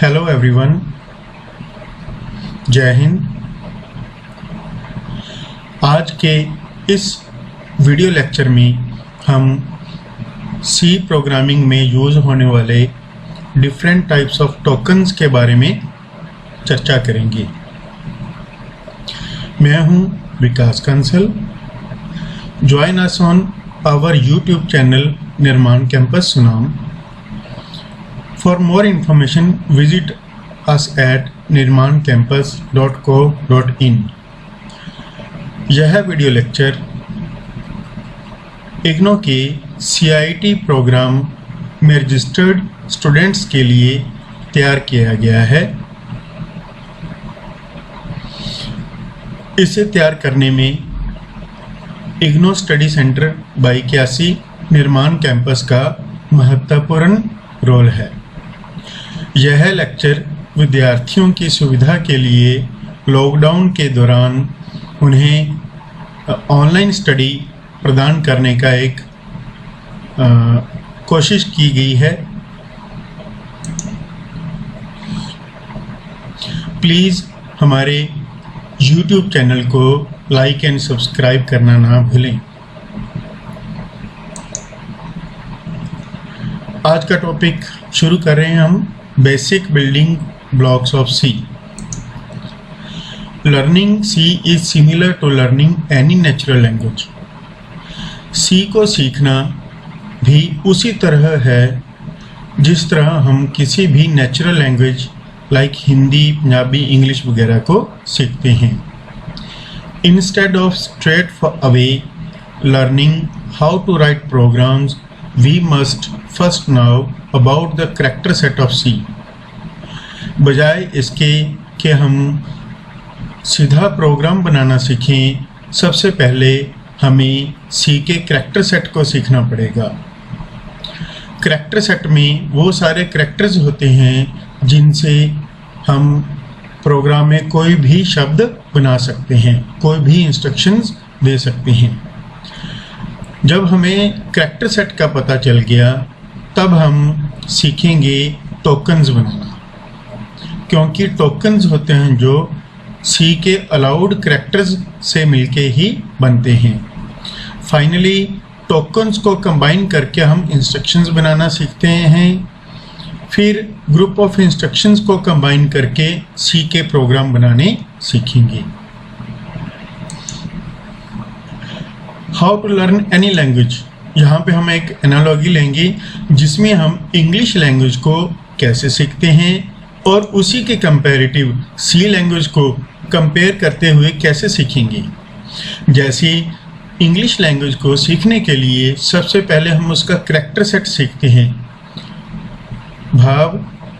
Hello everyone, जय हिंद। आज के इस वीडियो लेक्चर में हम सी प्रोग्रामिंग में यूज़ होने वाले डिफरेंट टाइप्स ऑफ टोकन्स के बारे में चर्चा करेंगे। मैं हूं Vikas Kansal. Join us on our YouTube channel Nirman campus Sunam. For more information, visit us at nirmancampus.co.in। यह वीडियो लेक्चर इग्नो के CIT प्रोग्राम में रजिस्टर्ड स्टूडेंट्स के लिए तैयार किया गया है। इसे तैयार करने में इग्नो स्टडी सेंटर बाई 81 निर्माण कैंपस का महत्वपूर्ण रोल है। यह लेक्चर विद्यार्थियों की सुविधा के लिए लॉकडाउन के दौरान उन्हें ऑनलाइन स्टडी प्रदान करने का एक कोशिश की गई है। प्लीज़ हमारे YouTube चैनल को लाइक एंड सब्सक्राइब करना ना भूलें। आज का टॉपिक शुरू कर रहे हैं हम। Basic building blocks of C. Learning C is similar to learning any natural language. C को सीखना भी उसी तरह है जिस तरह हम किसी भी natural language like Hindi, Punjabi, English वगैरह को सीखते हैं। Instead of straight away learning how to write programs, we must first know about the character set of C। बजाय इसके कि हम सीधा प्रोग्राम बनाना सीखें, सबसे पहले हमें C के करैक्टर सेट को सीखना पड़ेगा। करैक्टर सेट में वो सारे करैक्टर्स होते हैं जिनसे हम प्रोग्राम में कोई भी शब्द बना सकते हैं, कोई भी इंस्ट्रक्शंस दे सकते हैं। जब हमें करैक्टर सेट का पता चल गया तब हम सीखेंगे टोकन्स बनाना, क्योंकि टोकन्स होते हैं जो सी के अलाउड करैक्टर्स से मिलके ही बनते हैं। फाइनली टोकन्स को कंबाइन करके हम इंस्ट्रक्शंस बनाना सीखते हैं। फिर ग्रुप ऑफ इंस्ट्रक्शंस को कंबाइन करके सी के प्रोग्राम बनाने सीखेंगे। How to learn any language. यहाँ पे हम एक एनालॉजी लेंगे जिसमें हम इंग्लिश लैंग्वेज को कैसे सीखते हैं और उसी के कंपैरेटिव सी लैंग्वेज को कंपेयर करते हुए कैसे सीखेंगे। जैसे इंग्लिश लैंग्वेज को सीखने के लिए सबसे पहले हम उसका करैक्टर सेट सीखते हैं। भाव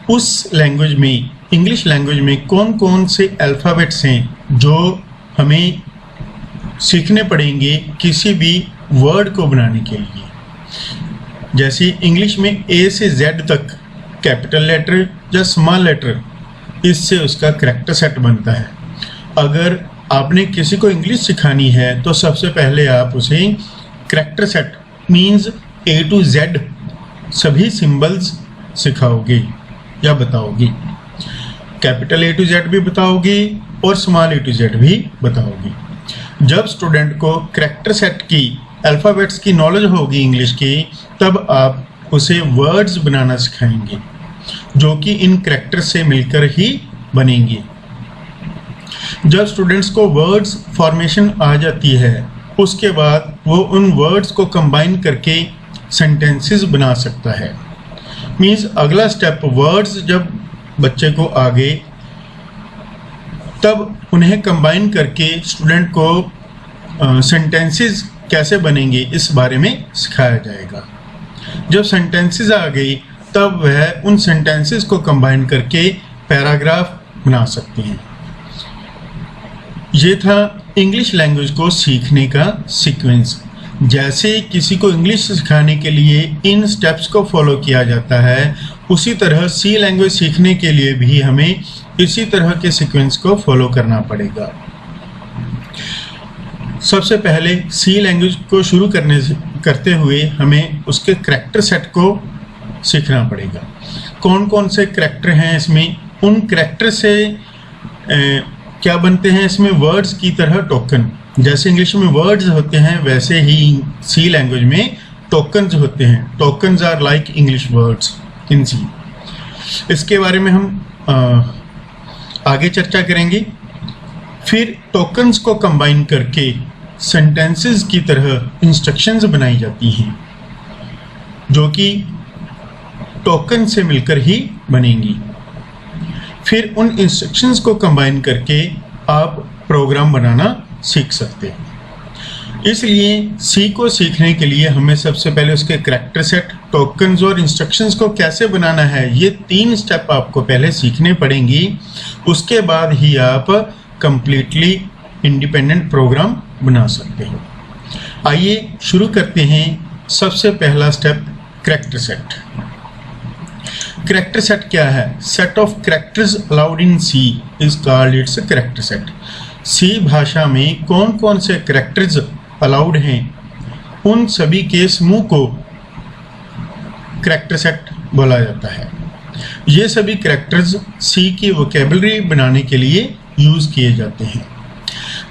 उस लैंग्वेज में, इंग्लिश लैंग्वेज में कौन कौन से अल्फ़ाबेट्स हैं जो हमें सीखने पड़ेंगे किसी भी वर्ड को बनाने के लिए। जैसे इंग्लिश में ए से जेड तक कैपिटल लेटर या स्मॉल लेटर, इससे उसका करैक्टर सेट बनता है। अगर आपने किसी को इंग्लिश सिखानी है तो सबसे पहले आप उसे character set means A to Z सभी सिंबल्स सिखाओगे या बताओगे। कैपिटल ए टू जेड भी बताओगे और स्मॉल ए टू जेड भी बताओगे। जब स्टूडेंट को करैक्टर सेट की, अल्फ़ाबेट्स की नॉलेज होगी इंग्लिश की, तब आप उसे वर्ड्स बनाना सिखाएंगे जो कि इन करैक्टर से मिलकर ही बनेंगे। जब स्टूडेंट्स को वर्ड्स फॉर्मेशन आ जाती है, उसके बाद वो उन वर्ड्स को कंबाइन करके सेंटेंसेस बना सकता है। मीन्स अगला स्टेप, वर्ड्स जब बच्चे को आ गए तब उन्हें कंबाइन करके स्टूडेंट को सेंटेंसेस कैसे बनेंगे इस बारे में सिखाया जाएगा। जब सेंटेंसेस आ गई तब वह उन सेंटेंसेस को कंबाइन करके पैराग्राफ बना सकते हैं। ये था इंग्लिश लैंग्वेज को सीखने का सीक्वेंस। जैसे किसी को इंग्लिश सिखाने के लिए इन स्टेप्स को फॉलो किया जाता है, उसी तरह सी लैंग्वेज सीखने के लिए भी हमें इसी तरह के सीक्वेंस को फॉलो करना पड़ेगा। सबसे पहले सी लैंग्वेज को शुरू करते हुए हमें उसके करैक्टर सेट को सीखना पड़ेगा। कौन कौन से करैक्टर हैं इसमें, उन करैक्टर से क्या बनते हैं इसमें वर्ड्स की तरह टोकन। जैसे इंग्लिश में वर्ड्स होते हैं वैसे ही सी लैंग्वेज में टोकन्स होते हैं। Tokens are like English words in C. इसके बारे में हम आगे चर्चा करेंगे। फिर टोकन्स को कंबाइन करके सेंटेंसेस की तरह इंस्ट्रक्शंस बनाई जाती हैं जो कि टोकन से मिलकर ही बनेंगी। फिर उन इंस्ट्रक्शंस को कंबाइन करके आप प्रोग्राम बनाना सीख सकते हैं। इसलिए सी को सीखने के लिए हमें सबसे पहले उसके करैक्टर सेट, टोकन्स और इंस्ट्रक्शंस को कैसे बनाना है, ये 3 स्टेप आपको पहले सीखने पड़ेंगी। उसके बाद ही आप कंप्लीटली इंडिपेंडेंट प्रोग्राम बना सकते हो। आइए शुरू करते हैं। सबसे पहला step character set. Character set क्या है? Set of characters allowed in C is called its character set. C भाषा में कौन कौन से करैक्टर्स अलाउड हैं, उन सभी के समूह को करैक्टर सेट बोला जाता है। ये सभी करैक्टर्स सी की वोकैबुलरी बनाने के लिए यूज़ किए जाते हैं।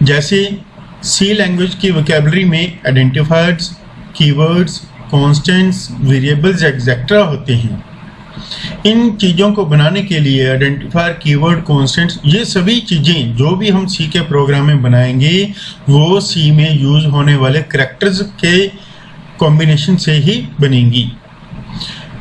जैसे सी लैंग्वेज की वोकैबुलरी में identifiers, keywords, constants, variables etcetera होते हैं। इन चीज़ों को बनाने के लिए आइडेंटिफायर, कीवर्ड, कॉन्स्टेंट्स, ये सभी चीज़ें जो भी हम सी के प्रोग्राम में बनाएंगे वो सी में यूज़ होने वाले करैक्टर्स के कॉम्बिनेशन से ही बनेंगी।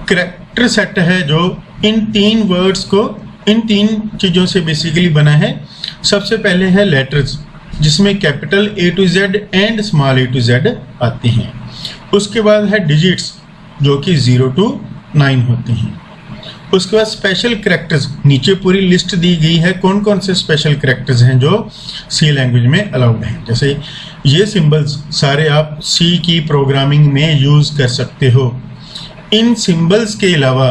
करैक्टर सेट है जो इन 3 वर्ड्स को, इन 3 चीज़ों से बेसिकली बना है। सबसे पहले है लेटर्स, जिसमें capital A to Z and small A to Z आते हैं। उसके बाद है डिजिट्स जो कि 0 to 9 होते हैं। उसके बाद स्पेशल करैक्टर्स, नीचे पूरी लिस्ट दी गई है कौन कौन से स्पेशल करैक्टर्स हैं जो सी लैंग्वेज में अलाउड हैं। जैसे ये सिंबल्स सारे आप सी की प्रोग्रामिंग में यूज़ कर सकते हो। इन सिंबल्स के अलावा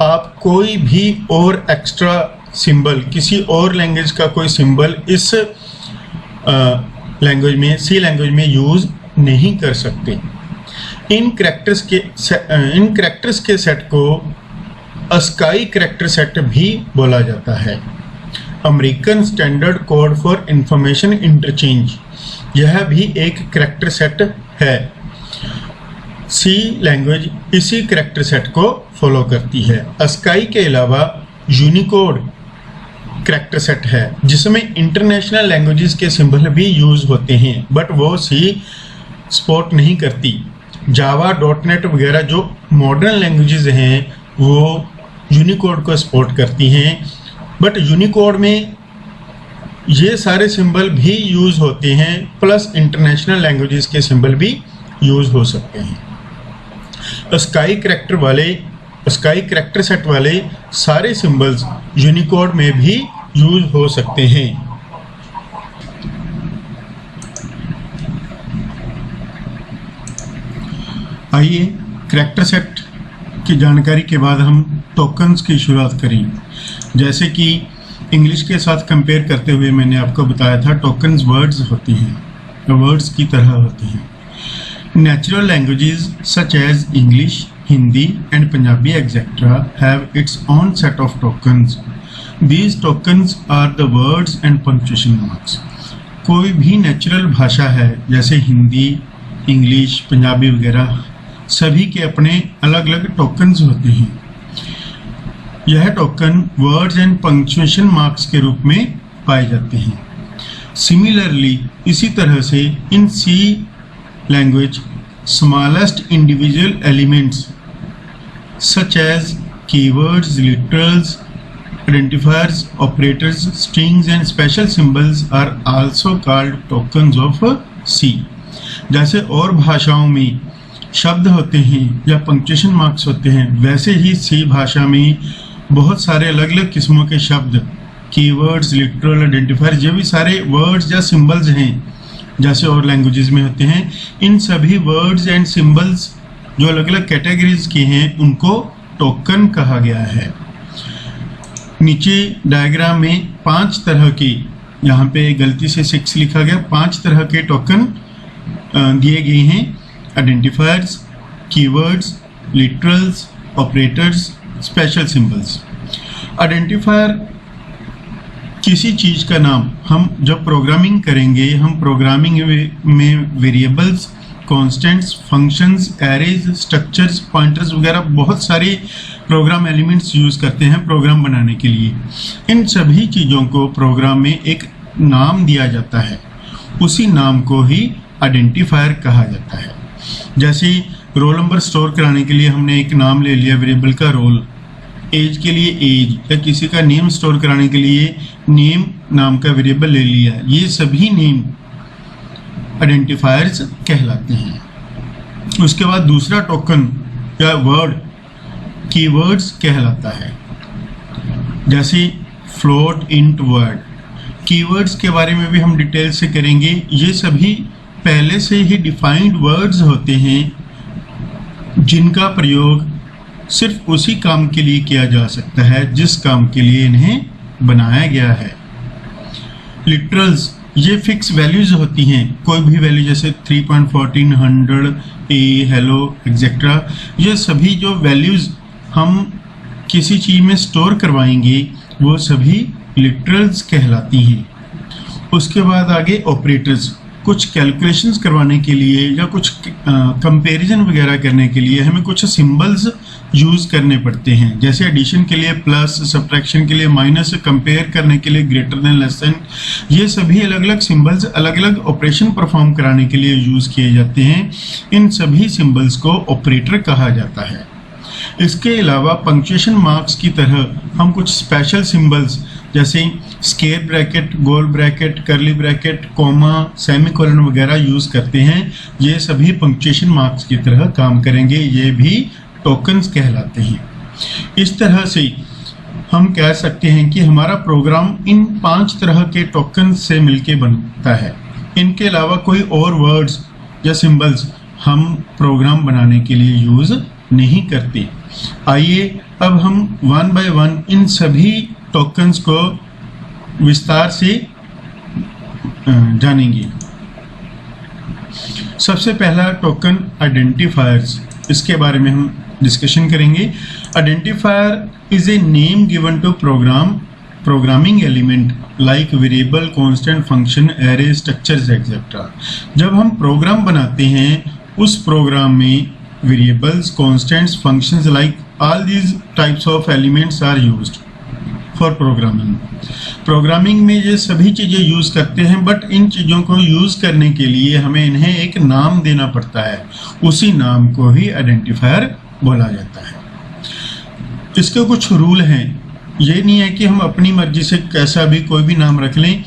आप कोई भी और एक्स्ट्रा सिंबल, किसी और लैंग्वेज का कोई सिंबल इस लैंग्वेज में, सी लैंग्वेज में यूज़ नहीं कर सकते। इन करैक्टर्स के सेट को अस्काई करैक्टर सेट भी बोला जाता है। American standard code for information interchange, यह भी एक करैक्टर सेट है। सी लैंग्वेज इसी करैक्टर सेट को फॉलो करती है। अस्काई के अलावा यूनिकोड करैक्टर सेट है जिसमें इंटरनेशनल लैंग्वेजेस के सिंबल भी यूज़ होते हैं, बट वो सी सपोर्ट नहीं करती। जावा, .NET वगैरह जो मॉडर्न लैंग्वेजेस हैं वो यूनिकोड को सपोर्ट करती हैं, बट यूनिकोड में ये सारे सिंबल भी यूज़ होते हैं, प्लस इंटरनेशनल लैंग्वेजेस के सिंबल भी यूज़ हो सकते हैं। अस्काई करैक्टर सेट वाले सारे सिंबल्स यूनिकोड में भी यूज़ हो सकते हैं। आइए करैक्टर सेट की जानकारी के बाद हम टोकन्स की शुरुआत करें। जैसे कि इंग्लिश के साथ कंपेयर करते हुए मैंने आपको बताया था, टोकन्स वर्ड्स होती हैं, वर्ड्स की तरह होती हैं। Natural languages such as English, Hindi and Punjabi etcetera have its own set of tokens. These tokens are the words and punctuation marks. कोई भी नेचुरल भाषा है जैसे हिंदी, इंग्लिश, पंजाबी वगैरह, सभी के अपने अलग अलग टोकन्स होते हैं। यह token words and punctuation marks के रूप में पाए जाते हैं। सिमिलरली इसी तरह से in C language smallest individual elements such as keywords, literals, identifiers, operators, strings and special symbols are also called tokens of C. जैसे और भाषाओं में शब्द होते हैं या पंक्चुएशन मार्क्स होते हैं, वैसे ही सी भाषा में बहुत सारे अलग अलग किस्मों के शब्द, कीवर्ड्स, लिटरल, आइडेंटिफायर, जो भी सारे वर्ड्स या सिंबल्स हैं जैसे और लैंग्वेजेस में होते हैं, इन सभी वर्ड्स एंड सिंबल्स जो अलग अलग कैटेगरीज के हैं उनको टोकन कहा गया है। नीचे डायग्राम में 5 तरह के, यहाँ पे गलती से 6 लिखा गया, 5 तरह के टोकन दिए गए हैं। Identifiers, keywords, literals, operators, special symbols. Identifier किसी चीज का नाम, हम जब प्रोग्रामिंग करेंगे, हम प्रोग्रामिंग में variables, constants, functions, arrays, structures, pointers वगैरह बहुत सारे प्रोग्राम एलिमेंट्स यूज करते हैं प्रोग्राम बनाने के लिए। इन सभी चीज़ों को प्रोग्राम में एक नाम दिया जाता है, उसी नाम को ही आइडेंटिफायर कहा जाता है। जैसे रोल नंबर स्टोर कराने के लिए हमने एक नाम ले लिया वेरिएबल का रोल, एज के लिए एज, या किसी का नेम स्टोर कराने के लिए नेम नाम का वेरिएबल ले लिया, ये सभी नेम आइडेंटिफायर्स कहलाते हैं। उसके बाद दूसरा टोकन या वर्ड कीवर्ड्स कहलाता है, जैसे फ्लोट, इंट, वर्ड। कीवर्ड्स के बारे में भी हम डिटेल से करेंगे। ये सभी पहले से ही डिफाइंड वर्ड्स होते हैं जिनका प्रयोग सिर्फ उसी काम के लिए किया जा सकता है जिस काम के लिए इन्हें बनाया गया है। लिटरल्स, ये फिक्स वैल्यूज होती हैं, कोई भी वैल्यू जैसे 3.14, 100, ए, हेलो, एक्सेट्रा। ये सभी जो वैल्यूज हम किसी चीज़ में स्टोर करवाएंगे वो सभी लिटरल्स कहलाती हैं। उसके बाद आगे ऑपरेटर्स, कुछ कैलकुलेशंस करवाने के लिए या कुछ कंपैरिजन वगैरह करने के लिए हमें कुछ सिंबल्स यूज़ करने पड़ते हैं, जैसे एडिशन के लिए प्लस, सब्ट्रैक्शन के लिए माइनस, कंपेयर करने के लिए ग्रेटर देन, लेस देन। ये सभी अलग अलग सिंबल्स अलग अलग ऑपरेशन परफॉर्म कराने के लिए यूज़ किए जाते हैं। इन सभी सिंबल्स को ऑपरेटर कहा जाता है। इसके अलावा पंक्चुएशन मार्क्स की तरह हम कुछ स्पेशल सिंबल्स जैसे स्क्वायर ब्रैकेट, गोल bracket, curly bracket, comma, semicolon वगैरह यूज़ करते हैं। ये सभी पंक्चुएशन मार्क्स की तरह काम करेंगे, ये भी टोकन्स कहलाते हैं। इस तरह से हम कह सकते हैं कि हमारा प्रोग्राम इन 5 तरह के टोकन्स से मिलके बनता है। इनके अलावा कोई और वर्ड्स या सिंबल्स हम प्रोग्राम बनाने के लिए यूज़ नहीं करते। आइए अब हम वन बाय वन इन सभी टोकन्स को विस्तार से जानेंगे। सबसे पहला टोकन आइडेंटिफायर्स, इसके बारे में हम डिस्कशन करेंगे। Identifier is a name given to programming element like variable, constant, function, array, structures etcetera. जब हम प्रोग्राम बनाते हैं उस प्रोग्राम में variables, constants, functions like all these types of elements are used for programming. Programming में ये सभी चीज़ें यूज़ करते हैं, बट इन चीज़ों को यूज़ करने के लिए हमें इन्हें एक नाम देना पड़ता है, उसी नाम को ही आइडेंटिफायर बोला जाता है। इसके कुछ रूल हैं, ये नहीं है कि हम अपनी मर्जी से कैसा भी कोई भी नाम रख लें।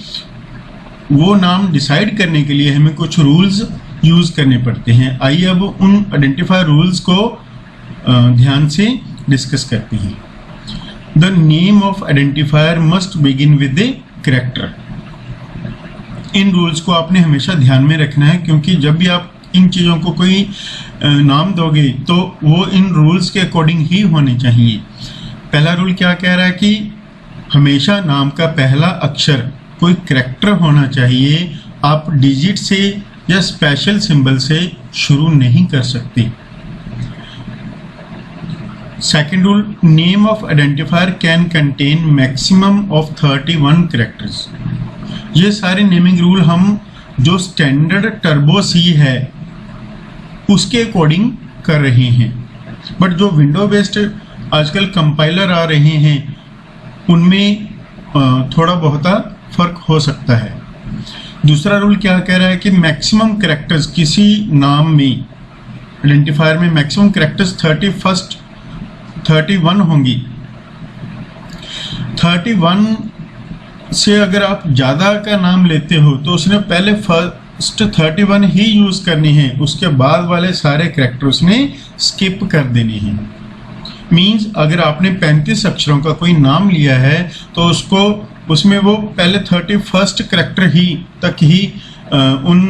वो नाम डिसाइड करने के लिए हमें कुछ रूल्स यूज़ करने पड़ते हैं। आइए अब उन आइडेंटिफायर रूल्स को ध्यान से डिस्कस करते हैं। The name of identifier must begin with a character. In rules को आपने हमेशा ध्यान में रखना है, क्योंकि जब भी आप इन चीज़ों को कोई नाम दोगे तो वो इन रूल्स के अकॉर्डिंग ही होने चाहिए। पहला रूल क्या कह रहा है कि हमेशा नाम का पहला अक्षर कोई कैरेक्टर होना चाहिए। आप डिजिट से या स्पेशल सिंबल से शुरू नहीं कर सकते। Second rule, name of identifier can contain maximum of 31 characters. ये सारे नेमिंग रूल हम जो स्टैंडर्ड टर्बो सी है उसके अकॉर्डिंग कर रहे हैं, बट जो विंडो बेस्ड आजकल कंपाइलर आ रहे हैं उनमें थोड़ा बहुत फर्क हो सकता है। दूसरा रूल क्या कह रहा है कि मैक्सिमम कैरेक्टर्स किसी नाम में, आइडेंटिफायर में मैक्सिमम कैरेक्टर्स 31 होंगी। 31 से अगर आप ज़्यादा का नाम लेते हो तो उसने पहले फर्स्ट 31 ही यूज़ करनी है, उसके बाद वाले सारे कैरेक्टर उसने स्किप कर देने हैं। मीन्स अगर आपने 35 अक्षरों का कोई नाम लिया है तो उसमें वो पहले 31st कैरेक्टर ही तक ही उन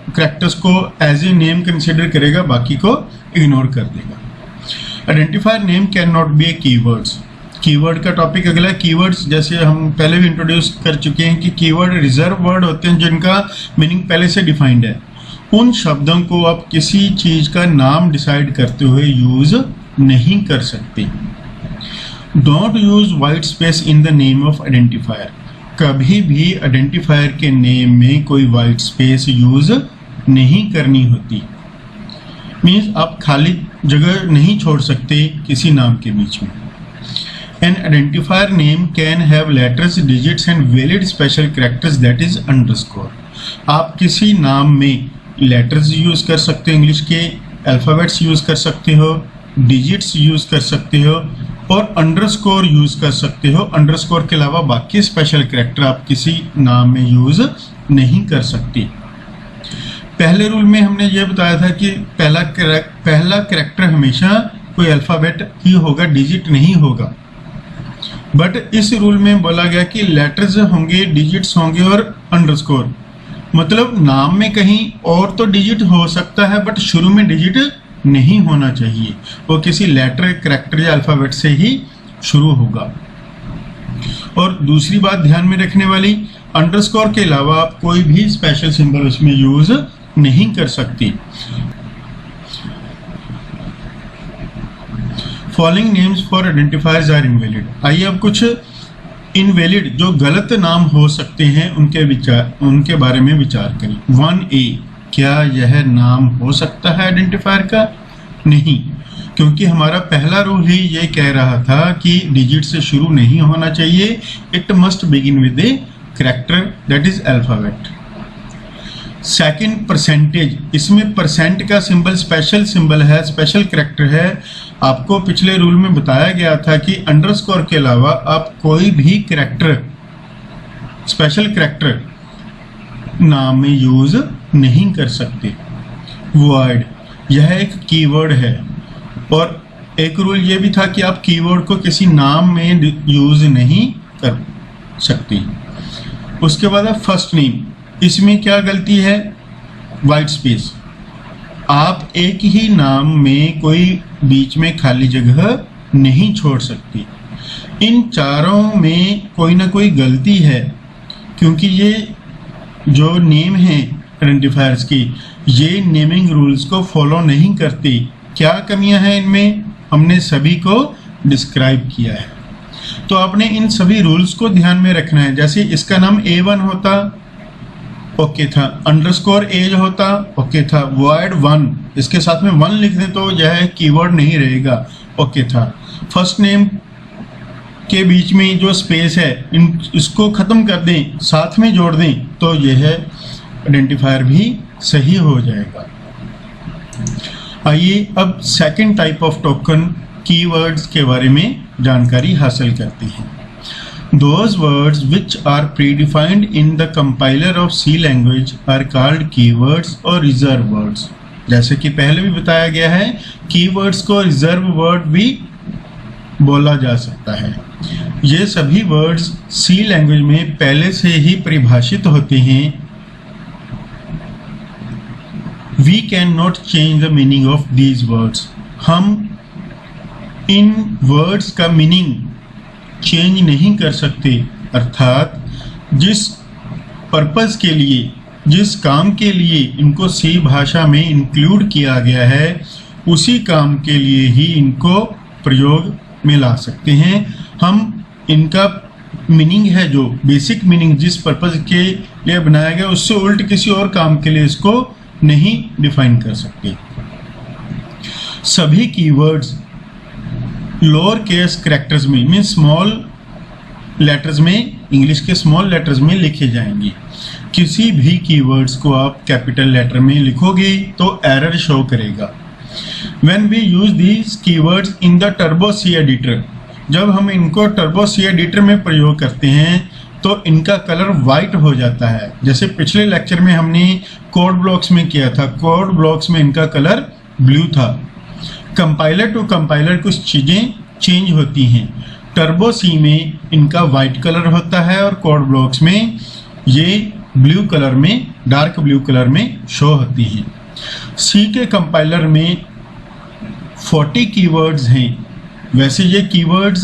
कैरेक्टर्स को एज ए नेम कंसिडर करेगा, बाकी को इग्नोर कर देगा। Identifier name can not be A keywords. Keyword का टॉपिक अगला है। कीवर्ड्स जैसे हम पहले भी इंट्रोड्यूस कर चुके हैं कि कीवर्ड रिजर्व वर्ड होते हैं जिनका मीनिंग पहले से डिफाइंड है। उन शब्दों को आप किसी चीज़ का नाम डिसाइड करते हुए यूज़ नहीं कर सकते। Don't use white space in the name of identifier, कभी भी आइडेंटिफायर के नेम में कोई वाइट स्पेस यूज नहीं करनी होती। मीन्स आप खाली जगह नहीं छोड़ सकते किसी नाम के बीच में। An identifier name can have letters, digits and valid special characters that is underscore। आप किसी नाम में लेटर्स यूज कर सकते हो, इंग्लिश के अल्फ़ाबेट्स यूज कर सकते हो, डिजिट्स यूज कर सकते हो और अंडरस्कोर यूज कर सकते हो। अंडरस्कोर के अलावा बाकी स्पेशल कैरेक्टर आप किसी नाम में यूज नहीं कर सकते। पहले रूल में हमने ये बताया था कि पहला कैरेक्टर हमेशा कोई अल्फ़ाबेट ही होगा, डिजिट नहीं होगा। बट इस रूल में बोला गया कि लेटर्स होंगे, डिजिट्स होंगे और अंडरस्कोर, मतलब नाम में कहीं और तो डिजिट हो सकता है बट शुरू में डिजिट नहीं होना चाहिए, वो किसी लेटर, कैरेक्टर या अल्फ़ाबेट से ही शुरू होगा। और दूसरी बात ध्यान में रखने वाली, अंडरस्कोर के अलावा आप कोई भी स्पेशल सिंबल उसमें यूज नहीं कर सकती। Following names for identifiers are invalid. आइए अब कुछ इनवैलिड जो गलत नाम हो सकते हैं उनके बारे में विचार करें। 1A, क्या यह नाम हो सकता है आइडेंटिफायर का? नहीं, क्योंकि हमारा पहला रूल ही ये कह रहा था कि डिजिट से शुरू नहीं होना चाहिए, it must begin with a character that is alphabet. Second, percentage, इसमें परसेंट का सिंबल स्पेशल सिंबल है, स्पेशल कैरेक्टर है। आपको पिछले रूल में बताया गया था कि अंडरस्कोर के अलावा आप कोई भी कैरेक्टर, स्पेशल कैरेक्टर नाम में यूज नहीं कर सकते। वर्ड, यह एक कीवर्ड है और एक रूल यह भी था कि आप कीवर्ड को किसी नाम में यूज नहीं कर सकते। उसके बाद है फर्स्ट नेम, इसमें क्या गलती है? वाइट स्पेस, आप एक ही नाम में कोई बीच में खाली जगह नहीं छोड़ सकती। इन चारों में कोई ना कोई गलती है, क्योंकि ये जो नेम हैं आइडेंटिफायर्स की, ये नेमिंग रूल्स को फॉलो नहीं करती। क्या कमियां हैं इनमें, हमने सभी को डिस्क्राइब किया है। तो आपने इन सभी रूल्स को ध्यान में रखना है। जैसे इसका नाम A1 होता, ओके था, अंडरस्कोर एज होता, ओके था, वर्ड 1, इसके साथ में 1 लिख दें तो यह कीवर्ड नहीं रहेगा, ओके था। फर्स्ट नेम के बीच में जो स्पेस है इसको ख़त्म कर दें, साथ में जोड़ दें तो यह आइडेंटिफायर भी सही हो जाएगा। आइए अब second type of token keywords के बारे में जानकारी हासिल करते हैं। Those words which are predefined in the compiler of C language are called keywords or reserve words। जैसे कि पहले भी बताया गया है, कीवर्ड्स को रिजर्व वर्ड भी बोला जा सकता है। ये सभी वर्ड्स C लैंग्वेज में पहले से ही परिभाषित होते हैं। We cannot change the meaning of these words। हम इन वर्ड्स का मीनिंग चेंज नहीं कर सकते, अर्थात जिस पर्पस के लिए, जिस काम के लिए इनको सी भाषा में इंक्लूड किया गया है उसी काम के लिए ही इनको प्रयोग में ला सकते हैं। हम इनका मीनिंग है, जो बेसिक मीनिंग जिस पर्पस के लिए बनाया गया उससे उल्ट किसी और काम के लिए इसको नहीं डिफाइन कर सकते। सभी कीवर्ड्स लोअर केस कैरेक्टर्स में, मीन स्मॉल लेटर्स में, इंग्लिश के स्मॉल लेटर्स में लिखे जाएंगे। किसी भी कीवर्ड्स को आप कैपिटल लेटर में लिखोगे तो एरर शो करेगा। When we use these keywords in the Turbo C editor, जब हम इनको टर्बो सी एडिटर में प्रयोग करते हैं तो इनका कलर वाइट हो जाता है। जैसे पिछले लेक्चर में हमने कोड ब्लॉक्स में किया था, कोड ब्लॉक्स में इनका कलर ब्लू था। कंपाइलर टू कंपाइलर कुछ चीज़ें चेंज होती हैं। टर्बो सी में इनका वाइट कलर होता है और कोड ब्लॉक्स में ये ब्लू कलर में, डार्क ब्लू कलर में शो होती हैं। सी के कंपाइलर में 40 कीवर्ड्स हैं। वैसे ये कीवर्ड्स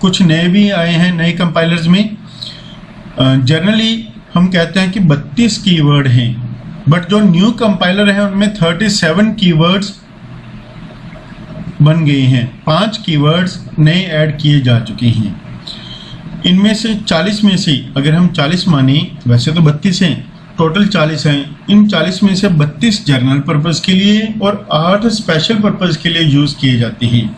कुछ नए भी आए हैं नए कंपाइलर्स में। जनरली हम कहते हैं कि 32 कीवर्ड हैं, बट जो न्यू कंपाइलर है उनमें 37 कीवर्ड्स बन गए हैं, 5 कीवर्ड्स नए ऐड किए जा चुके हैं। इनमें से 40 में से अगर हम 40 माने, वैसे तो 32 हैं, टोटल 40 हैं। इन 40 में से 32 जर्नल पर्पस के लिए और 8 स्पेशल पर्पस के लिए यूज़ किए जाते हैं।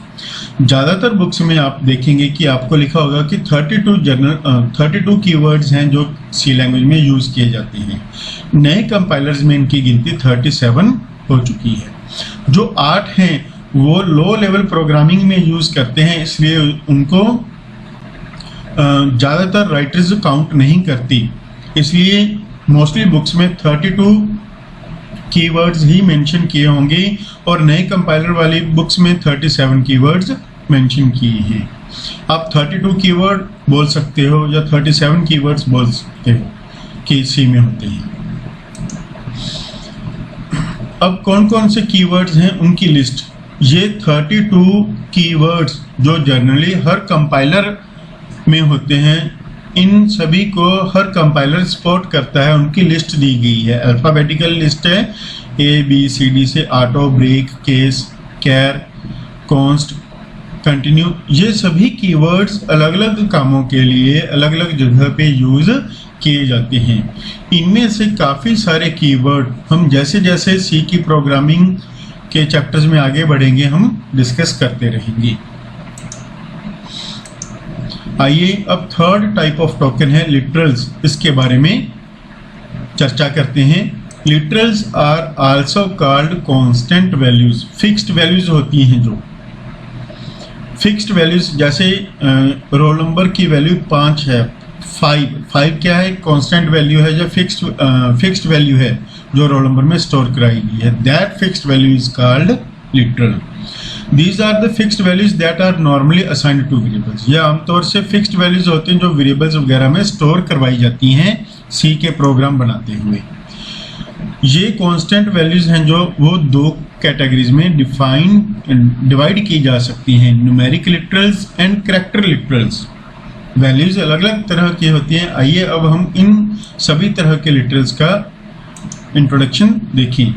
ज़्यादातर बुक्स में आप देखेंगे कि आपको लिखा होगा कि 32 कीवर्ड्स हैं जो सी लैंग्वेज में यूज़ किए जाते हैं। नए कंपाइलर्स में इनकी गिनती 37 हो चुकी है। जो 8 हैं वो लो लेवल प्रोग्रामिंग में यूज़ करते हैं, इसलिए उनको ज़्यादातर राइटर्स काउंट नहीं करती, इसलिए मोस्टली बुक्स में 32 कीवर्ड्स ही मेंशन किए होंगे और नए कंपाइलर वाली बुक्स में 37 कीवर्ड्स मेंशन किए हैं। आप 32 कीवर्ड बोल सकते हो या 37 कीवर्ड्स बोल सकते हो कि सी में होते हैं। अब कौन कौन से कीवर्ड्स हैं उनकी लिस्ट। ये 32 कीवर्ड्स जो जनरली हर कंपाइलर में होते हैं, इन सभी को हर कंपाइलर सपोर्ट करता है, उनकी लिस्ट दी गई है। अल्फ़ाबेटिकल लिस्ट है, ABCD से ऑटो, ब्रेक, केस, कैर, कॉन्स्ट, कंटिन्यू। ये सभी कीवर्ड्स अलग अलग कामों के लिए अलग अलग जगह पे यूज़ किए जाते हैं। इनमें से काफ़ी सारे कीवर्ड हम जैसे जैसे सी की प्रोग्रामिंग के चैप्टर्स में आगे बढ़ेंगे हम डिस्कस करते रहेंगे। आइए अब थर्ड टाइप ऑफ टोकन है लिटरल्स, इसके बारे में चर्चा करते हैं। Literals are also called constant values. Fixed values होती हैं जो फिक्स्ड वैल्यूज, जैसे रोल नंबर की वैल्यू 5 है, 5 क्या है, कांस्टेंट वैल्यू है जो फिक्स्ड वैल्यू है जो रोल नंबर में स्टोर कराई गई है। That fixed value is called literal. These are the fixed values that are normally assigned to variables। ये आमतौर से फिक्स्ड वैल्यूज होते हैं जो वेरिएबल्स वगैरह में स्टोर करवाई जाती हैं सी के प्रोग्राम बनाते हुए। ये कांस्टेंट वैल्यूज हैं जो वो 2 कैटेगरीज में डिवाइड की जा सकती हैं, numeric literals and character literals. Values अलग अलग तरह की होती हैं। आइए अब हम इन सभी तरह के लिटरल्स का इंट्रोडक्शन देखें।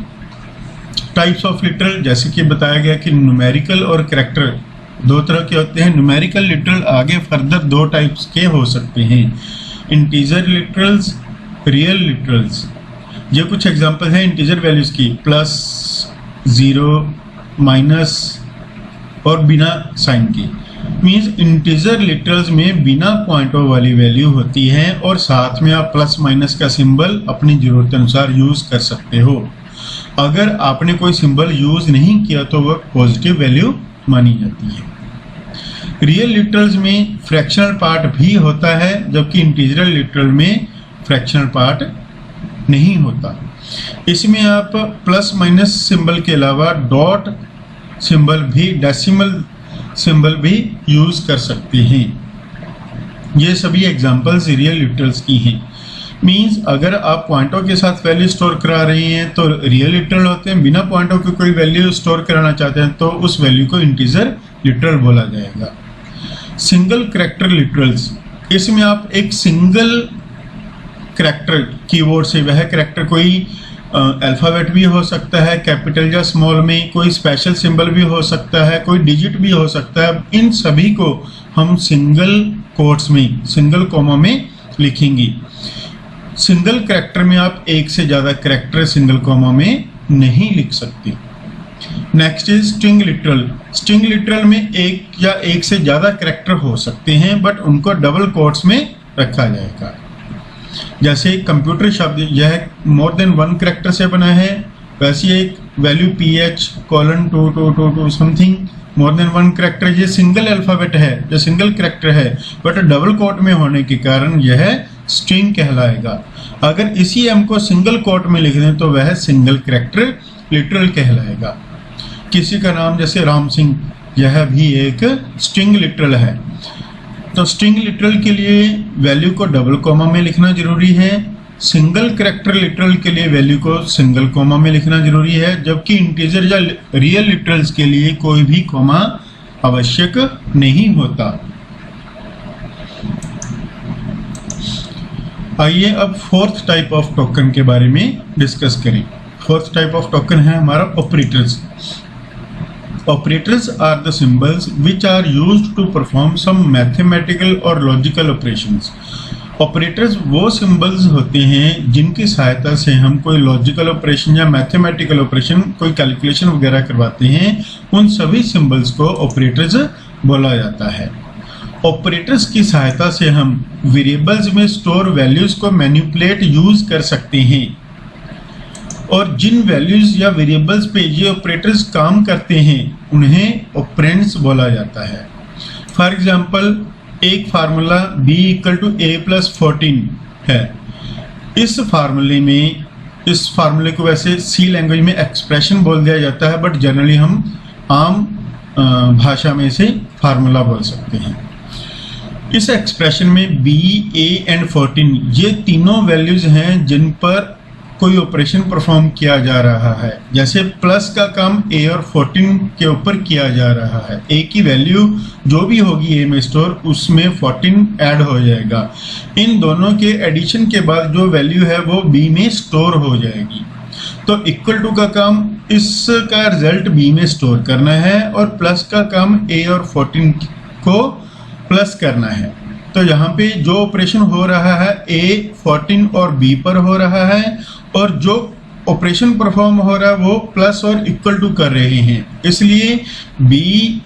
टाइप्स ऑफ लिटरल, जैसे कि बताया गया कि न्यूमेरिकल और कैरेक्टर 2 तरह के होते हैं। न्यूमेरिकल लिटरल आगे फर्दर 2 टाइप्स के हो सकते हैं, इंटीजर लिटरल्स, रियल लिटरल्स। ये कुछ एग्जांपल हैं इंटीजर वैल्यूज की, प्लस, 0, माइनस और बिना साइन की। मीन्स इंटीजर लिटरल्स में बिना पॉइंटों वाली वैल्यू होती है और साथ में आप प्लस माइनस का सिंबल अपनी ज़रूरत अनुसार यूज़ कर सकते हो। अगर आपने कोई सिंबल यूज़ नहीं किया तो वह पॉजिटिव वैल्यू मानी जाती है। रियल लिटरल्स में फ्रैक्शनल पार्ट भी होता है, जबकि इंटीजर लिटरल में फ्रैक्शनल पार्ट नहीं होता। इसमें आप प्लस माइनस सिंबल के अलावा डॉट सिंबल भी, डेसिमल सिंबल भी यूज़ कर सकते हैं। ये सभी एग्जांपल्स रियल लिटरल्स की हैं। मीन्स अगर आप पॉइंटों के साथ वैल्यू स्टोर करा रही हैं तो रियल लिटरल होते हैं, बिना पॉइंटों की कोई वैल्यू स्टोर कराना चाहते हैं तो उस वैल्यू को इंटीजर लिटरल बोला जाएगा। सिंगल कैरेक्टर लिटरल्स, इसमें आप एक सिंगल कैरेक्टर कीबोर्ड से, वह कैरेक्टर कोई अल्फ़ाबेट भी हो सकता है कैपिटल या स्मॉल में, कोई स्पेशल सिंबल भी हो सकता है, कोई डिजिट भी हो सकता है, इन सभी को हम सिंगल कोट्स में, सिंगल कॉमा में लिखेंगे। सिंगल कैरेक्टर में आप एक से ज़्यादा कैरेक्टर सिंगल कॉमा में नहीं लिख सकते। Next is string literal. String literal में एक या एक से ज़्यादा कैरेक्टर हो सकते हैं, बट उनको डबल कोट्स में रखा जाएगा। जैसे कंप्यूटर शब्द यह मोर देन 1 कैरेक्टर से बना है, वैसे एक value PH:222 something more than 1 character, ये सिंगल अल्फ़ाबेट है, ये सिंगल कैरेक्टर है, बट डबल कोट में होने के कारण यह स्ट्रिंग कहलाएगा। अगर इसी M को सिंगल कोट में लिख दें तो वह सिंगल कैरेक्टर लिटरल कहलाएगा। किसी का नाम जैसे राम सिंह, यह भी एक स्ट्रिंग लिटरल है। तो स्ट्रिंग लिटरल के लिए वैल्यू को डबल कॉमा में लिखना जरूरी है, सिंगल कैरेक्टर लिटरल के लिए वैल्यू को सिंगल कॉमा में लिखना जरूरी है, जबकि इंटीजर या रियल लिटरल्स के लिए कोई भी कॉमा आवश्यक नहीं होता। आइए अब फोर्थ टाइप ऑफ टोकन के बारे में डिस्कस करें। फोर्थ टाइप ऑफ टोकन है हमारा operators. Operators are the symbols which are used to perform some mathematical or logical operations. Operators वो symbols होते हैं जिनकी सहायता से हम कोई logical operation या mathematical operation, कोई calculation वगैरह करवाते हैं, उन सभी symbols को operators बोला जाता है। Operators की सहायता से हम variables में store values को manipulate यूज कर सकते हैं, और जिन वैल्यूज या वेरिएबल्स पे ये ऑपरेटर्स काम करते हैं उन्हें ऑपरेंड्स बोला जाता है। फॉर एग्जांपल, एक फार्मूला b = a+14 है। इस फार्मूले को वैसे सी लैंग्वेज में एक्सप्रेशन बोल दिया जाता है, बट जनरली हम आम भाषा में इसे फार्मूला बोल सकते हैं। इस एक्सप्रेशन में b, a एंड 14 ये तीनों वैल्यूज हैं जिन पर कोई ऑपरेशन परफॉर्म किया जा रहा है। जैसे प्लस का काम a और 14 के ऊपर किया जा रहा है, a की वैल्यू जो भी होगी a में स्टोर, उसमें 14 ऐड हो जाएगा। इन दोनों के एडिशन के बाद जो वैल्यू है वो b में स्टोर हो जाएगी। तो इक्वल टू का काम इसका रिजल्ट b में स्टोर करना है, और प्लस का काम a और 14 को प्लस करना है। तो यहाँ पे जो ऑपरेशन हो रहा है a, 14 और b पर हो रहा है, और जो ऑपरेशन परफॉर्म हो रहा है वो प्लस और इक्वल टू कर रहे हैं, इसलिए b,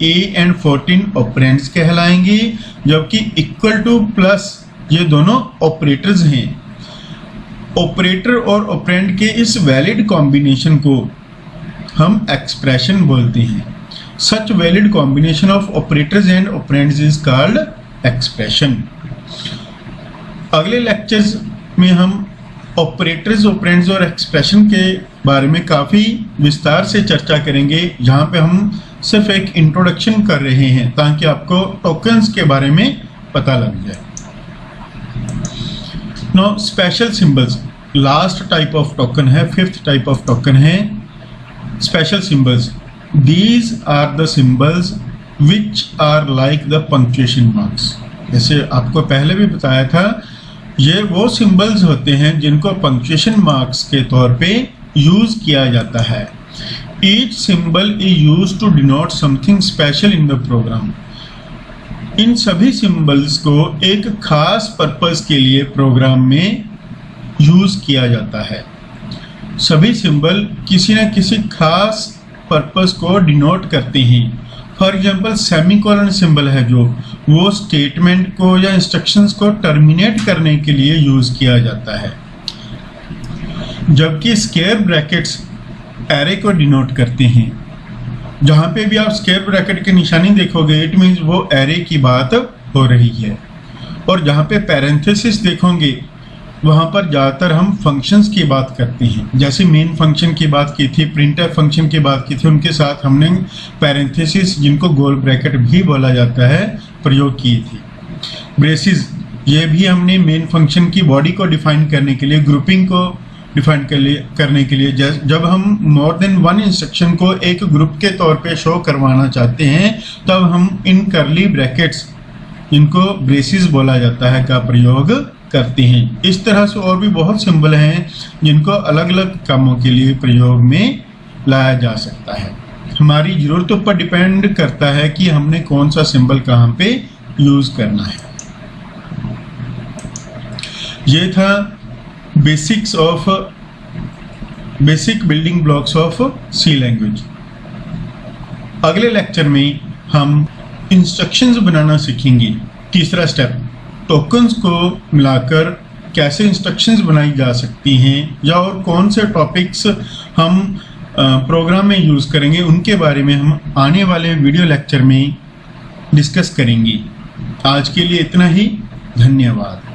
a एंड 14 ऑपरेंड्स कहलाएंगे, जबकि इक्वल टू प्लस ये दोनों ऑपरेटर्स हैं। ऑपरेटर और ऑपरेंड के इस वैलिड कॉम्बिनेशन को हम एक्सप्रेशन बोलते हैं। Such valid combination of operators and operands is called expression. अगले लेक्चर्स में हम ऑपरेटर्स, ऑपरेंड्स और एक्सप्रेशन के बारे में काफ़ी विस्तार से चर्चा करेंगे। यहाँ पे हम सिर्फ एक इंट्रोडक्शन कर रहे हैं ताकि आपको टोकन्स के बारे में पता लग जाए। No special symbols, last type of token है, 5th टाइप ऑफ टोकन है special symbols. These are the symbols which are like the punctuation marks. जैसे आपको पहले भी बताया था, ये वो सिंबल्स होते हैं जिनको पंक्चुएशन मार्क्स के तौर पे यूज किया जाता है। Each symbol is use to denote something special in the program. इन सभी सिंबल्स को एक खास पर्पस के लिए प्रोग्राम में यूज किया जाता है। सभी सिंबल किसी न किसी खास पर्पस को डिनोट करते हैं। फॉर एग्जाम्पल, सेमीकोलन सिंबल है जो वो स्टेटमेंट को या इंस्ट्रक्शंस को टर्मिनेट करने के लिए यूज किया जाता है, जबकि स्क्वायर ब्रैकेट्स एरे को डिनोट करते हैं। जहाँ पे भी आप स्क्वायर ब्रैकेट की निशानी देखोगे, इट मीन्स वो एरे की बात हो रही है। और जहाँ पे पैरेंथेसिस देखोगे, वहाँ पर ज़्यादातर हम फंक्शंस की बात करते हैं। जैसे मेन फंक्शन की बात की थी, प्रिंटर फंक्शन की बात की थी, उनके साथ हमने पैरेंथेसिस, जिनको गोल ब्रैकेट भी बोला जाता है, प्रयोग की थी। ब्रेसिस, ये भी हमने मेन फंक्शन की बॉडी को डिफाइन करने के लिए, ग्रुपिंग को डिफाइन करने के लिए, जब हम मोर देन वन इंस्ट्रक्शन को एक ग्रुप के तौर पे शो करवाना चाहते हैं, तब हम इन करली ब्रैकेट्स, इनको ब्रेसिस बोला जाता है, का प्रयोग करते हैं। इस तरह से और भी बहुत सिंबल हैं जिनको अलग अलग कामों के लिए प्रयोग में लाया जा सकता है। हमारी ज़रूरतों पर डिपेंड करता है कि हमने कौन सा सिंबल कहाँ पे यूज़ करना है। ये था basic building blocks of C language. अगले लेक्चर में हम इंस्ट्रक्शंस बनाना सीखेंगे। तीसरा स्टेप, टोकन्स को मिलाकर कैसे इंस्ट्रक्शंस बनाई जा सकती हैं, या और कौन से टॉपिक्स हम प्रोग्राम में यूज़ करेंगे, उनके बारे में हम आने वाले वीडियो लेक्चर में डिस्कस करेंगे। आज के लिए इतना ही, धन्यवाद।